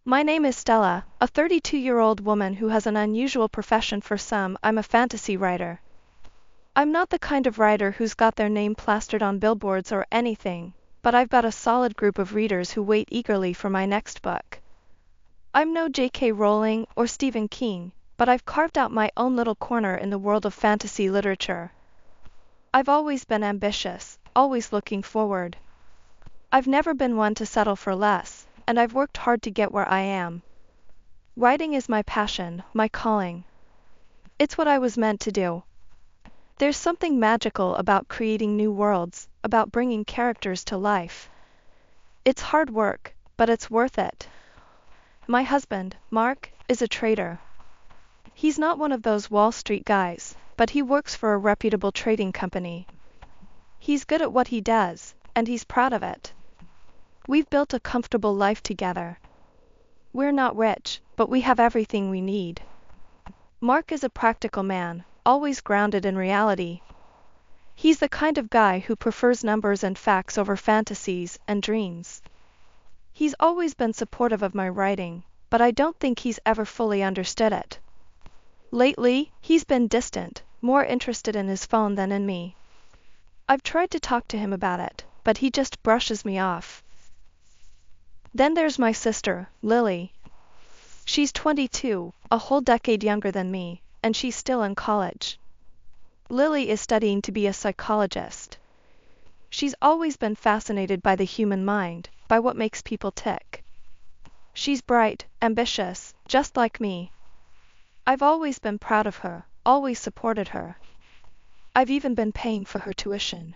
My name is Stella, a 32-year-old woman who has an unusual profession for some. I'm a fantasy writer. I'm not the kind of writer who's got their name plastered on billboards or anything, but I've got a solid group of readers who wait eagerly for my next book. I'm no J.K. Rowling or Stephen King, but I've carved out my own little corner in the world of fantasy literature. I've always been ambitious, always looking forward. I've never been one to settle for less, and I've worked hard to get where I am. Writing is my passion, my calling. It's what I was meant to do. There's something magical about creating new worlds, about bringing characters to life. It's hard work, but it's worth it. My husband, Mark, is a trader. He's not one of those Wall Street guys, but he works for a reputable trading company. He's good at what he does, and he's proud of it. We've built a comfortable life together. We're not rich, but we have everything we need. Mark is a practical man, always grounded in reality. He's the kind of guy who prefers numbers and facts over fantasies and dreams. He's always been supportive of my writing, but I don't think he's ever fully understood it. Lately, he's been distant, more interested in his phone than in me. I've tried to talk to him about it, but he just brushes me off. Then there's my sister, Lily. She's 22, a whole decade younger than me, and she's still in college. Lily is studying to be a psychologist. She's always been fascinated by the human mind, by what makes people tick. She's bright, ambitious, just like me. I've always been proud of her, always supported her. I've even been paying for her tuition.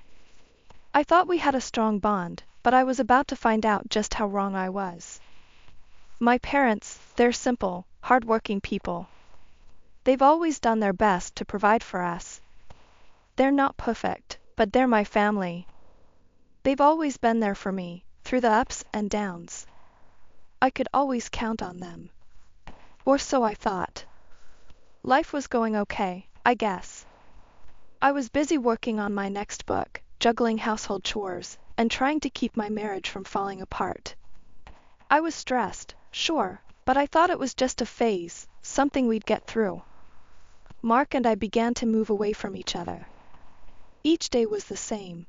I thought we had a strong bond, but I was about to find out just how wrong I was. My parents, they're simple, hard-working people. They've always done their best to provide for us. They're not perfect, but they're my family. They've always been there for me, through the ups and downs. I could always count on them. Or so I thought. Life was going okay, I guess. I was busy working on my next book, juggling household chores, and trying to keep my marriage from falling apart. I was stressed, sure, but I thought it was just a phase, something we'd get through. Mark and I began to move away from each other. Each day was the same.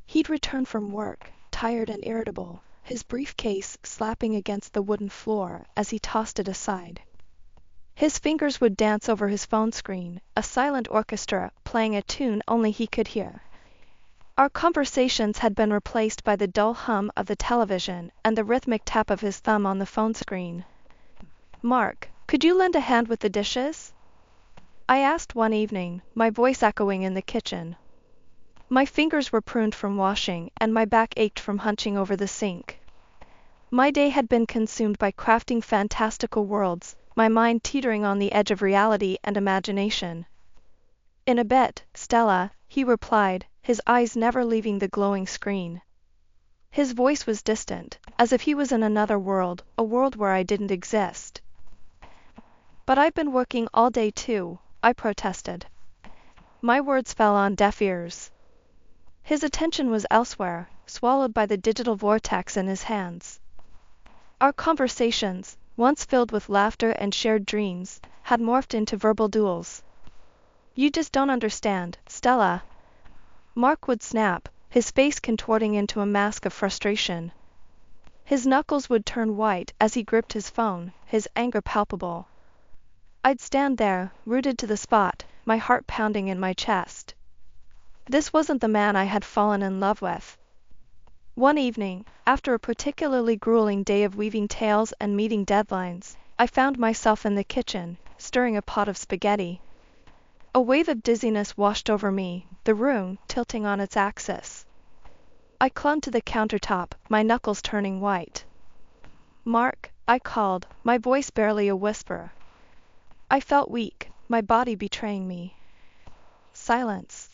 He'd return from work, tired and irritable, his briefcase slapping against the wooden floor as he tossed it aside. His fingers would dance over his phone screen, a silent orchestra playing a tune only he could hear. Our conversations had been replaced by the dull hum of the television and the rhythmic tap of his thumb on the phone screen. "Mark, could you lend a hand with the dishes?" I asked one evening, my voice echoing in the kitchen. My fingers were pruned from washing, and my back ached from hunching over the sink. My day had been consumed by crafting fantastical worlds, my mind teetering on the edge of reality and imagination. "In a bit, Stella," he replied, his eyes never leaving the glowing screen. His voice was distant, as if he was in another world, a world where I didn't exist. "But I've been working all day too," I protested. My words fell on deaf ears. His attention was elsewhere, swallowed by the digital vortex in his hands. Our conversations, once filled with laughter and shared dreams, had morphed into verbal duels. "You just don't understand, Stella," Mark would snap, his face contorting into a mask of frustration. His knuckles would turn white as he gripped his phone, his anger palpable. I'd stand there, rooted to the spot, my heart pounding in my chest. This wasn't the man I had fallen in love with. One evening, after a particularly grueling day of weaving tales and meeting deadlines, I found myself in the kitchen, stirring a pot of spaghetti. A wave of dizziness washed over me, the room tilting on its axis. I clung to the countertop, my knuckles turning white. "Mark," I called, my voice barely a whisper. I felt weak, my body betraying me. Silence.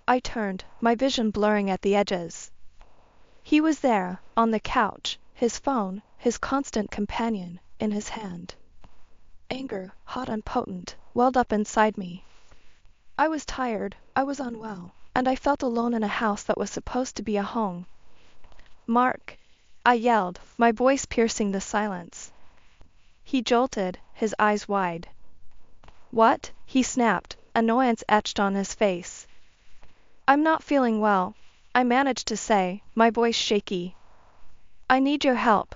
I turned, my vision blurring at the edges. He was there, on the couch, his phone, his constant companion, in his hand. Anger, hot and potent, welled up inside me. I was tired, I was unwell, and I felt alone in a house that was supposed to be a home. "Mark," I yelled, my voice piercing the silence. He jolted, his eyes wide. What? He snapped, annoyance etched on his face. I'm not feeling well, I managed to say, my voice shaky. I need your help.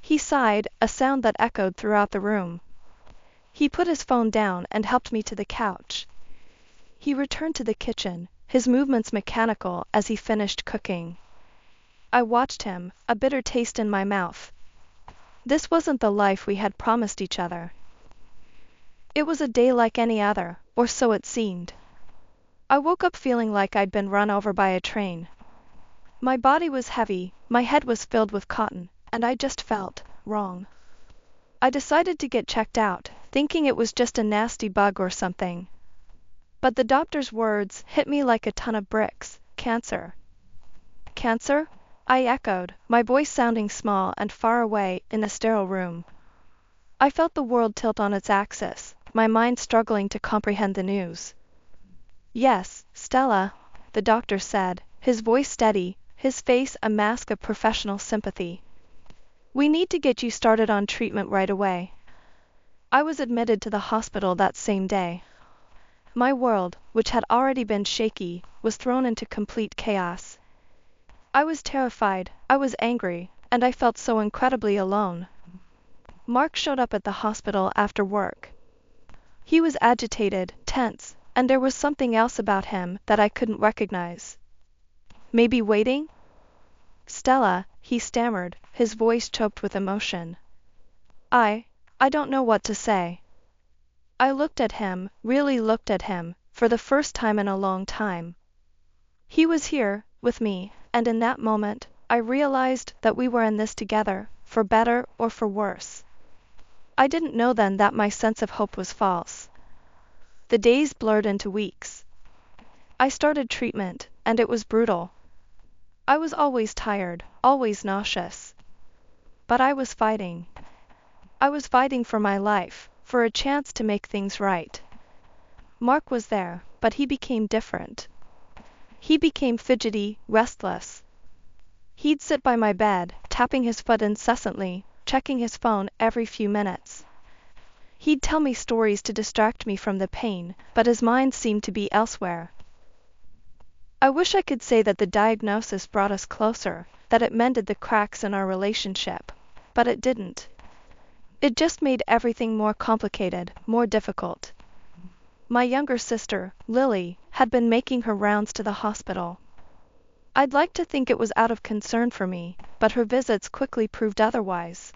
He sighed, a sound that echoed throughout the room. He put his phone down and helped me to the couch. He returned to the kitchen, his movements mechanical as he finished cooking. I watched him, a bitter taste in my mouth. This wasn't the life we had promised each other. It was a day like any other, or so it seemed. I woke up feeling like I'd been run over by a train. My body was heavy, my head was filled with cotton, and I just felt wrong. I decided to get checked out, thinking it was just a nasty bug or something. But the doctor's words hit me like a ton of bricks. Cancer. Cancer? I echoed, my voice sounding small and far away in a sterile room. I felt the world tilt on its axis, my mind struggling to comprehend the news. Yes, Stella, the doctor said, his voice steady, his face a mask of professional sympathy. We need to get you started on treatment right away. I was admitted to the hospital that same day. My world, which had already been shaky, was thrown into complete chaos. I was terrified, I was angry, and I felt so incredibly alone. Mark showed up at the hospital after work. He was agitated, tense, and there was something else about him that I couldn't recognize. Maybe waiting? Stella, he stammered, his voice choked with emotion. I don't know what to say. I looked at him, really looked at him, for the first time in a long time. He was here, with me, and in that moment, I realized that we were in this together, for better or for worse. I didn't know then that my sense of hope was false. The days blurred into weeks. I started treatment, and it was brutal. I was always tired, always nauseous. But I was fighting. I was fighting for my life, for a chance to make things right. Mark was there, but he became different. He became fidgety, restless. He'd sit by my bed, tapping his foot incessantly, checking his phone every few minutes. He'd tell me stories to distract me from the pain, but his mind seemed to be elsewhere. I wish I could say that the diagnosis brought us closer, that it mended the cracks in our relationship, but it didn't. It just made everything more complicated, more difficult. My younger sister, Lily, had been making her rounds to the hospital. I'd like to think it was out of concern for me, but her visits quickly proved otherwise.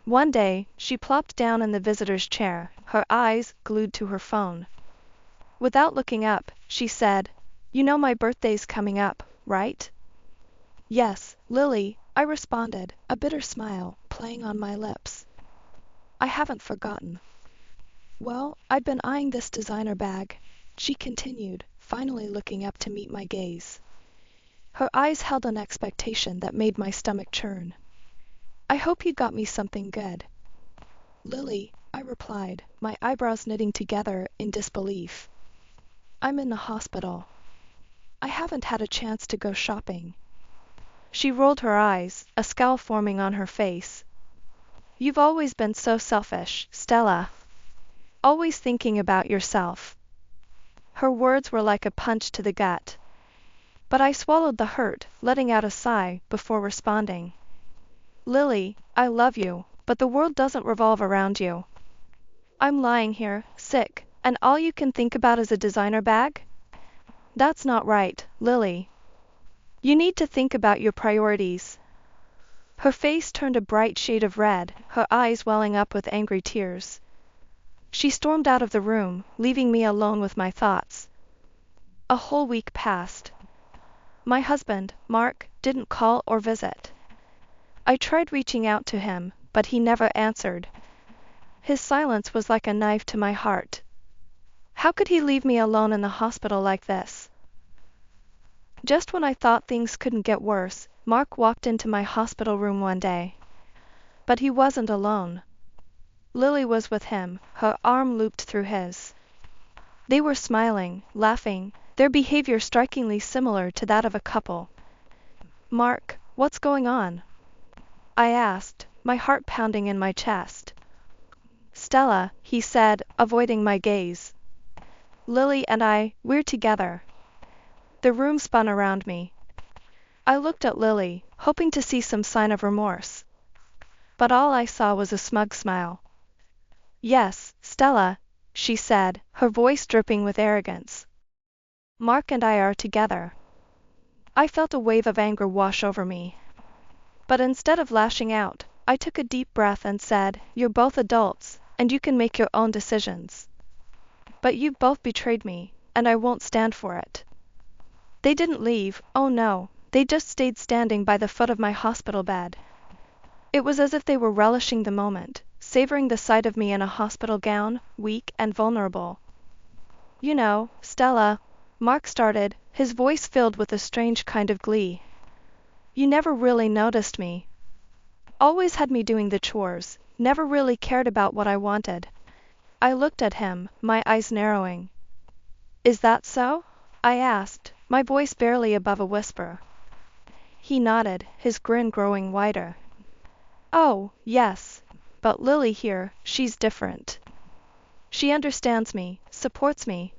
One day, she plopped down in the visitor's chair, her eyes glued to her phone. Without looking up, she said, "You know my birthday's coming up, right?" "Yes, Lily," I responded, a bitter smile playing on my lips. "I haven't forgotten." "Well, I'd been eyeing this designer bag," she continued, finally looking up to meet my gaze. Her eyes held an expectation that made my stomach churn. "I hope you got me something good." "Lily," I replied, my eyebrows knitting together in disbelief. "I'm in the hospital. I haven't had a chance to go shopping." She rolled her eyes, a scowl forming on her face. "You've always been so selfish, Stella. Always thinking about yourself." Her words were like a punch to the gut. But I swallowed the hurt, letting out a sigh before responding. "Lily, I love you, but the world doesn't revolve around you. I'm lying here, sick, and all you can think about is a designer bag? That's not right, Lily. You need to think about your priorities." Her face turned a bright shade of red, her eyes welling up with angry tears. She stormed out of the room, leaving me alone with my thoughts. A whole week passed. My husband, Mark, didn't call or visit. I tried reaching out to him, but he never answered. His silence was like a knife to my heart. How could he leave me alone in the hospital like this? Just when I thought things couldn't get worse, Mark walked into my hospital room one day. But he wasn't alone. Lily was with him, her arm looped through his. They were smiling, laughing, their behavior strikingly similar to that of a couple. "Mark, What's going on? I asked, my heart pounding in my chest. Stella, he said, avoiding my gaze. Lily and we're together. The room spun around me. I looked at Lily, hoping to see some sign of remorse. But all I saw was a smug smile. Yes, Stella, she said, her voice dripping with arrogance. Mark and I are together. I felt a wave of anger wash over me. But instead of lashing out, I took a deep breath and said, "You're both adults, and you can make your own decisions. But you've both betrayed me, and I won't stand for it." They didn't leave, oh no, they just stayed standing by the foot of my hospital bed. It was as if they were relishing the moment, savoring the sight of me in a hospital gown, weak and vulnerable. "You know, Stella," Mark started, his voice filled with a strange kind of glee. "You never really noticed me. Always had me doing the chores, never really cared about what I wanted." I looked at him, my eyes narrowing. "Is that so?" I asked, my voice barely above a whisper. He nodded, his grin growing wider. "Oh, yes. But Lily here, she's different. She understands me, supports me."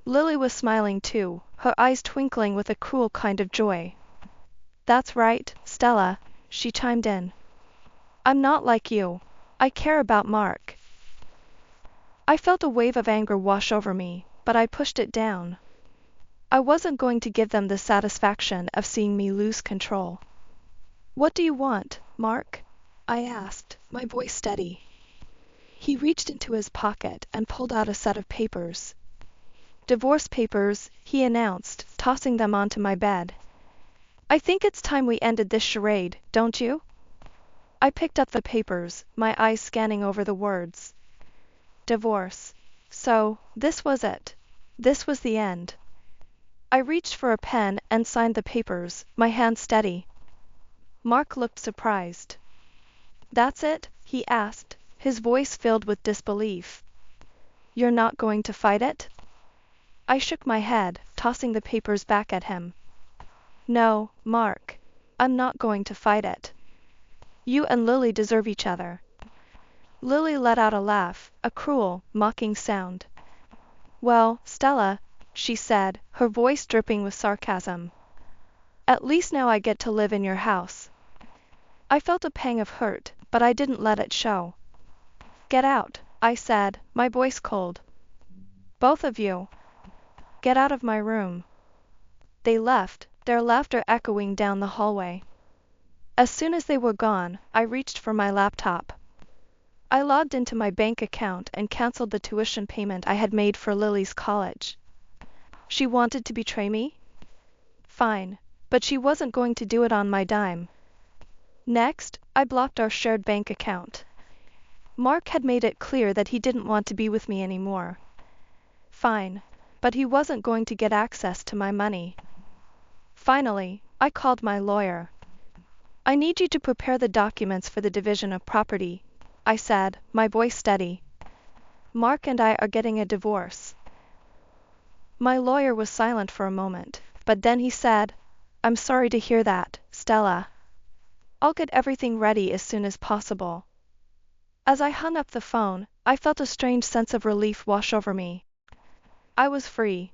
Lily was smiling too, her eyes twinkling with a cruel kind of joy. "That's right, Stella," she chimed in. "I'm not like you. I care about Mark." I felt a wave of anger wash over me, but I pushed it down. I wasn't going to give them the satisfaction of seeing me lose control. "What do you want, Mark?" I asked, my voice steady. He reached into his pocket and pulled out a set of papers. "Divorce papers," he announced, tossing them onto my bed. "I think it's time we ended this charade, don't you?" I picked up the papers, my eyes scanning over the words. Divorce. So, this was it. This was the end. I reached for a pen and signed the papers, my hand steady. Mark looked surprised. "That's it?" he asked, his voice filled with disbelief. "You're not going to fight it?" I shook my head, tossing the papers back at him. "No, Mark. I'm not going to fight it. You and Lily deserve each other." Lily let out a laugh, a cruel, mocking sound. "Well, Stella," she said, her voice dripping with sarcasm, "at least now I get to live in your house." I felt a pang of hurt, but I didn't let it show. "Get out," I said, my voice cold. "Both of you. Get out of my room." They left, their laughter echoing down the hallway. As soon as they were gone, I reached for my laptop. I logged into my bank account and canceled the tuition payment I had made for Lily's college. She wanted to betray me? Fine, but she wasn't going to do it on my dime. Next, I blocked our shared bank account. Mark had made it clear that he didn't want to be with me anymore. Fine, but he wasn't going to get access to my money. Finally, I called my lawyer. "I need you to prepare the documents for the division of property," I said, my voice steady. "Mark and I are getting a divorce." My lawyer was silent for a moment, but then he said, "I'm sorry to hear that, Stella. I'll get everything ready as soon as possible." As I hung up the phone, I felt a strange sense of relief wash over me. I was free.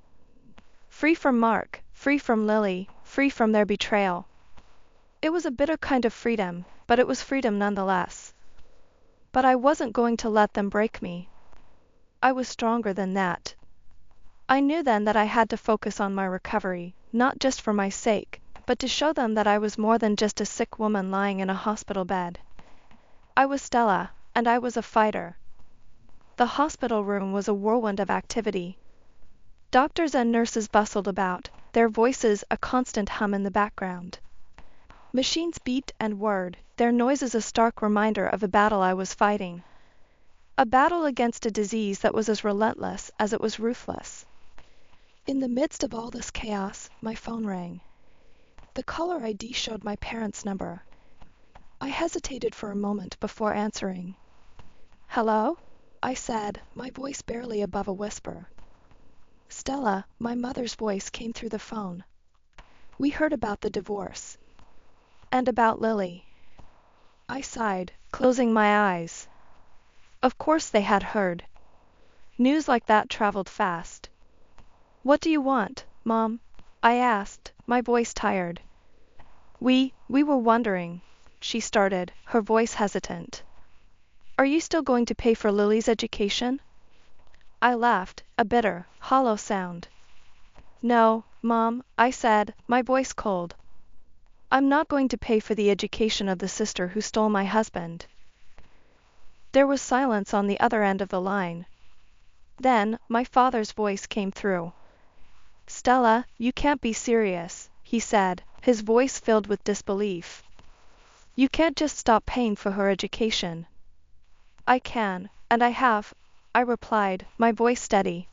Free from Mark, free from Lily, free from their betrayal. It was a bitter kind of freedom, but it was freedom nonetheless. But I wasn't going to let them break me. I was stronger than that. I knew then that I had to focus on my recovery, not just for my sake, but to show them that I was more than just a sick woman lying in a hospital bed. I was Stella, and I was a fighter. The hospital room was a whirlwind of activity. Doctors and nurses bustled about, their voices a constant hum in the background. Machines beeped and whirred, their noises a stark reminder of the battle I was fighting. A battle against a disease that was as relentless as it was ruthless. In the midst of all this chaos, my phone rang. The caller ID showed my parents' number. I hesitated for a moment before answering. "Hello?" I said, my voice barely above a whisper. "Stella," my mother's voice came through the phone. "We heard about the divorce." And about Lily. I sighed, closing my eyes. Of course they had heard. News like that traveled fast. What do you want, Mom? I asked, my voice tired. We were wondering, she started, her voice hesitant. Are you still going to pay for Lily's education? I laughed, a bitter, hollow sound. No, Mom, I said, my voice cold. I'm not going to pay for the education of the sister who stole my husband. There was silence on the other end of the line. Then, my father's voice came through. Stella, you can't be serious, he said, his voice filled with disbelief. You can't just stop paying for her education. I can, and I have, I replied, my voice steady.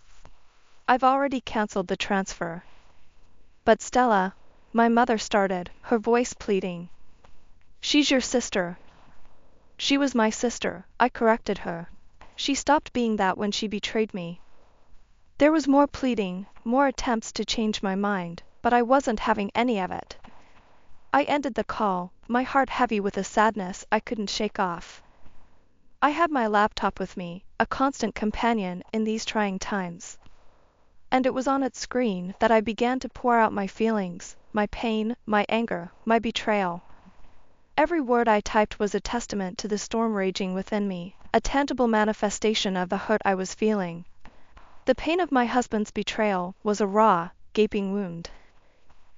I've already canceled the transfer. But Stella, my mother started, her voice pleading. She's your sister. She was my sister, I corrected her. She stopped being that when she betrayed me. There was more pleading, more attempts to change my mind, but I wasn't having any of it. I ended the call, my heart heavy with a sadness I couldn't shake off. I had my laptop with me, a constant companion in these trying times. And it was on its screen that I began to pour out my feelings, my pain, my anger, my betrayal. Every word I typed was a testament to the storm raging within me, a tangible manifestation of the hurt I was feeling. The pain of my husband's betrayal was a raw, gaping wound.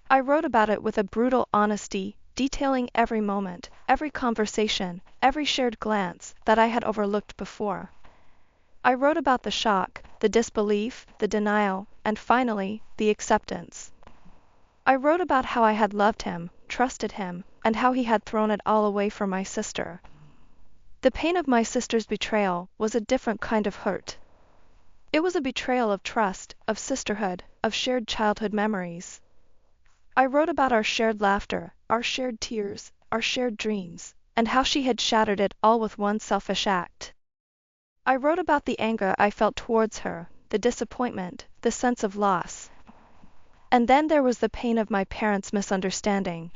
I wrote about it with a brutal honesty, detailing every moment, every conversation, every shared glance that I had overlooked before. I wrote about the shock, the disbelief, the denial, and finally, the acceptance. I wrote about how I had loved him, trusted him, and how he had thrown it all away for my sister. The pain of my sister's betrayal was a different kind of hurt. It was a betrayal of trust, of sisterhood, of shared childhood memories. I wrote about our shared laughter, our shared tears, our shared dreams, and how she had shattered it all with one selfish act. I wrote about the anger I felt towards her, the disappointment, the sense of loss. And then there was the pain of my parents' misunderstanding.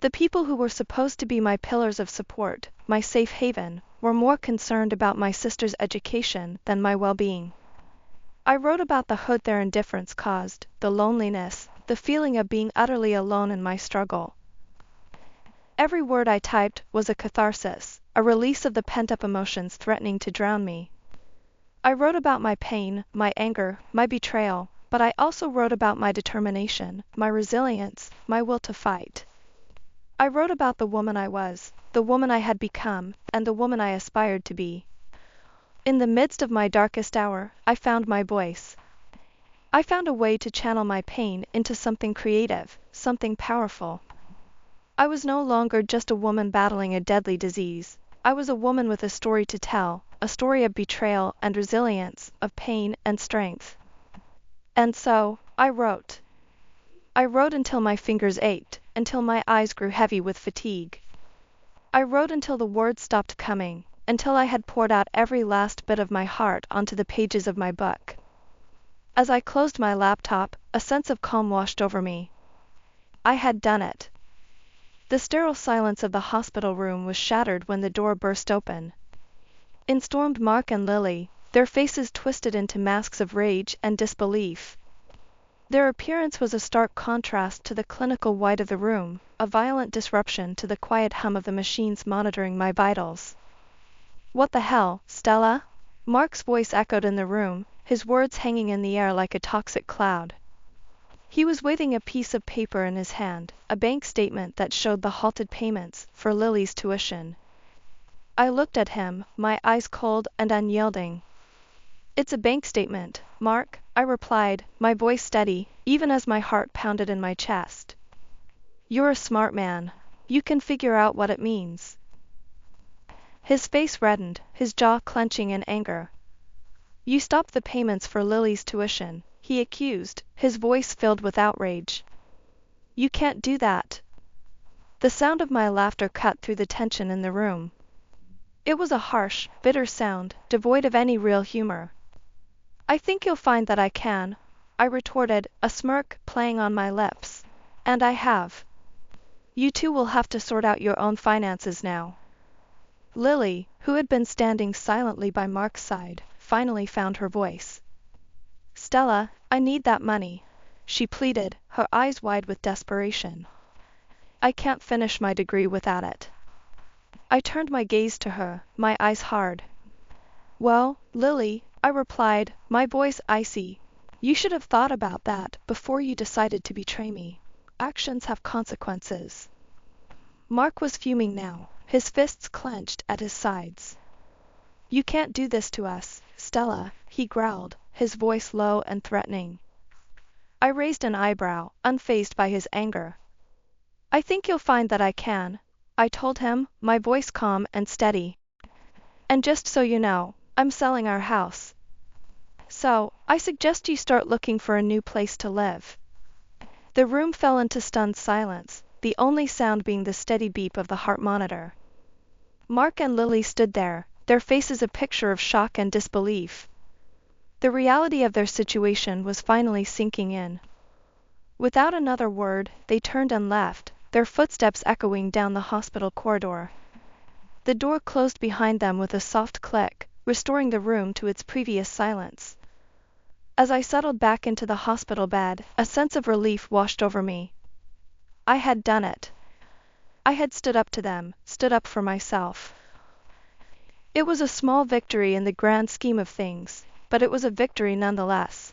The people who were supposed to be my pillars of support, my safe haven, were more concerned about my sister's education than my well-being. I wrote about the hurt their indifference caused, the loneliness, the feeling of being utterly alone in my struggle. Every word I typed was a catharsis, a release of the pent-up emotions threatening to drown me. I wrote about my pain, my anger, my betrayal, but I also wrote about my determination, my resilience, my will to fight. I wrote about the woman I was, the woman I had become, and the woman I aspired to be. In the midst of my darkest hour, I found my voice. I found a way to channel my pain into something creative, something powerful. I was no longer just a woman battling a deadly disease. I was a woman with a story to tell, a story of betrayal and resilience, of pain and strength. And so, I wrote. I wrote until my fingers ached, until my eyes grew heavy with fatigue. I wrote until the words stopped coming, until I had poured out every last bit of my heart onto the pages of my book. As I closed my laptop, a sense of calm washed over me. I had done it. The sterile silence of the hospital room was shattered when the door burst open. In stormed Mark and Lily, their faces twisted into masks of rage and disbelief. Their appearance was a stark contrast to the clinical white of the room, a violent disruption to the quiet hum of the machines monitoring my vitals. What the hell, Stella? Mark's voice echoed in the room, his words hanging in the air like a toxic cloud. He was waving a piece of paper in his hand, a bank statement that showed the halted payments for Lily's tuition. I looked at him, my eyes cold and unyielding. It's a bank statement, Mark, I replied, my voice steady, even as my heart pounded in my chest. You're a smart man. You can figure out what it means. His face reddened, his jaw clenching in anger. You stopped the payments for Lily's tuition, he accused, his voice filled with outrage. You can't do that. The sound of my laughter cut through the tension in the room. It was a harsh, bitter sound, devoid of any real humor. I think you'll find that I can, I retorted, a smirk playing on my lips. And I have. You two will have to sort out your own finances now. Lily, who had been standing silently by Mark's side, finally found her voice. Stella, I need that money, she pleaded, her eyes wide with desperation. I can't finish my degree without it. I turned my gaze to her, my eyes hard. Well, Lily, I replied, my voice icy. You should have thought about that before you decided to betray me. Actions have consequences. Mark was fuming now, his fists clenched at his sides. You can't do this to us, Stella, he growled, his voice low and threatening. I raised an eyebrow, unfazed by his anger. I think you'll find that I can, I told him, my voice calm and steady. And just so you know, I'm selling our house. So, I suggest you start looking for a new place to live. The room fell into stunned silence, the only sound being the steady beep of the heart monitor. Mark and Lily stood there, their faces a picture of shock and disbelief. The reality of their situation was finally sinking in. Without another word, they turned and left, their footsteps echoing down the hospital corridor. The door closed behind them with a soft click, restoring the room to its previous silence. As I settled back into the hospital bed, a sense of relief washed over me. I had done it. I had stood up to them, stood up for myself. It was a small victory in the grand scheme of things, but it was a victory nonetheless.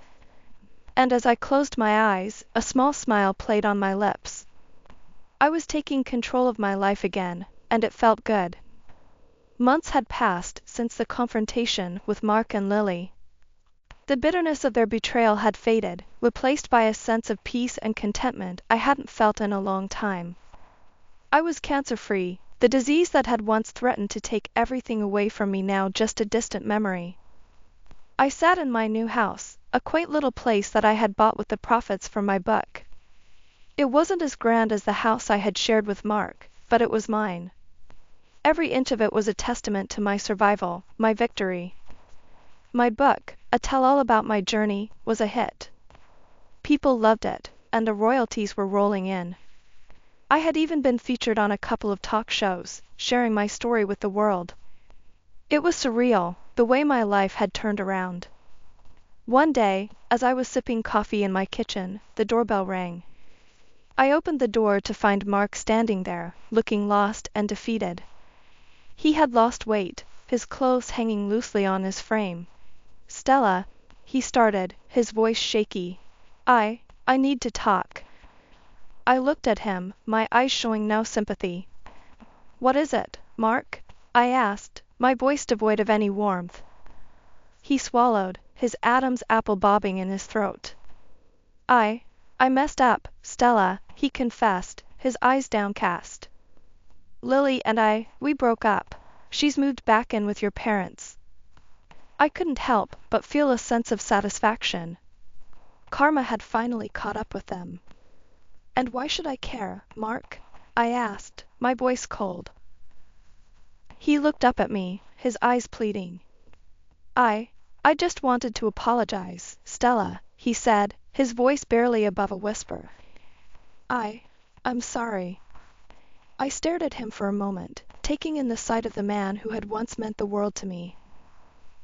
And as I closed my eyes, a small smile played on my lips. I was taking control of my life again, and it felt good. Months had passed since the confrontation with Mark and Lily. The bitterness of their betrayal had faded, replaced by a sense of peace and contentment I hadn't felt in a long time. I was cancer-free, the disease that had once threatened to take everything away from me now just a distant memory. I sat in my new house, a quaint little place that I had bought with the profits from my book. It wasn't as grand as the house I had shared with Mark, but it was mine. Every inch of it was a testament to my survival, my victory. My book, a tell-all about my journey, was a hit. People loved it, and the royalties were rolling in. I had even been featured on a couple of talk shows, sharing my story with the world. It was surreal, the way my life had turned around. One day, as I was sipping coffee in my kitchen, the doorbell rang. I opened the door to find Mark standing there, looking lost and defeated. He had lost weight, his clothes hanging loosely on his frame. Stella, he started, his voice shaky. I need to talk. I looked at him, my eyes showing no sympathy. What is it, Mark? I asked, my voice devoid of any warmth. He swallowed, his Adam's apple bobbing in his throat. I messed up, Stella, he confessed, his eyes downcast. Lily and we broke up. She's moved back in with your parents. I couldn't help but feel a sense of satisfaction. Karma had finally caught up with them. And why should I care, Mark? I asked, my voice cold. He looked up at me, his eyes pleading. I just wanted to apologize, Stella, he said, his voice barely above a whisper. I'm sorry. I stared at him for a moment, taking in the sight of the man who had once meant the world to me.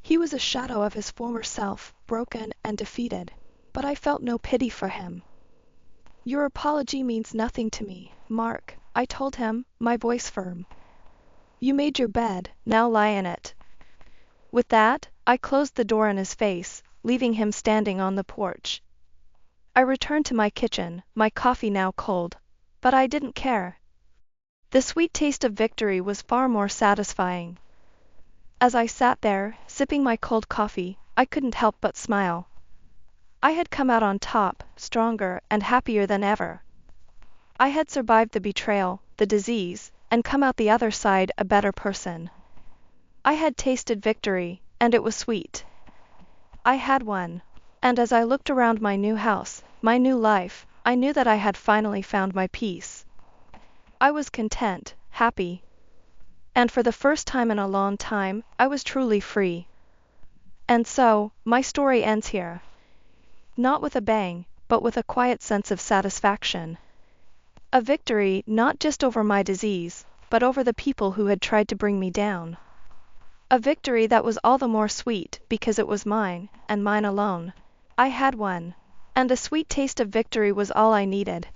He was a shadow of his former self, broken and defeated, but I felt no pity for him. Your apology means nothing to me, Mark, I told him, my voice firm. You made your bed, now lie in it. With that, I closed the door in his face, leaving him standing on the porch. I returned to my kitchen, my coffee now cold, but I didn't care. The sweet taste of victory was far more satisfying. As I sat there, sipping my cold coffee, I couldn't help but smile. I had come out on top, stronger and happier than ever. I had survived the betrayal, the disease, and come out the other side a better person. I had tasted victory, and it was sweet. I had won. And as I looked around my new house, my new life, I knew that I had finally found my peace. I was content, happy. And for the first time in a long time, I was truly free. And so, my story ends here. Not with a bang, but with a quiet sense of satisfaction. A victory not just over my disease, but over the people who had tried to bring me down. A victory that was all the more sweet because it was mine, and mine alone. I had won. And the sweet taste of victory was all I needed.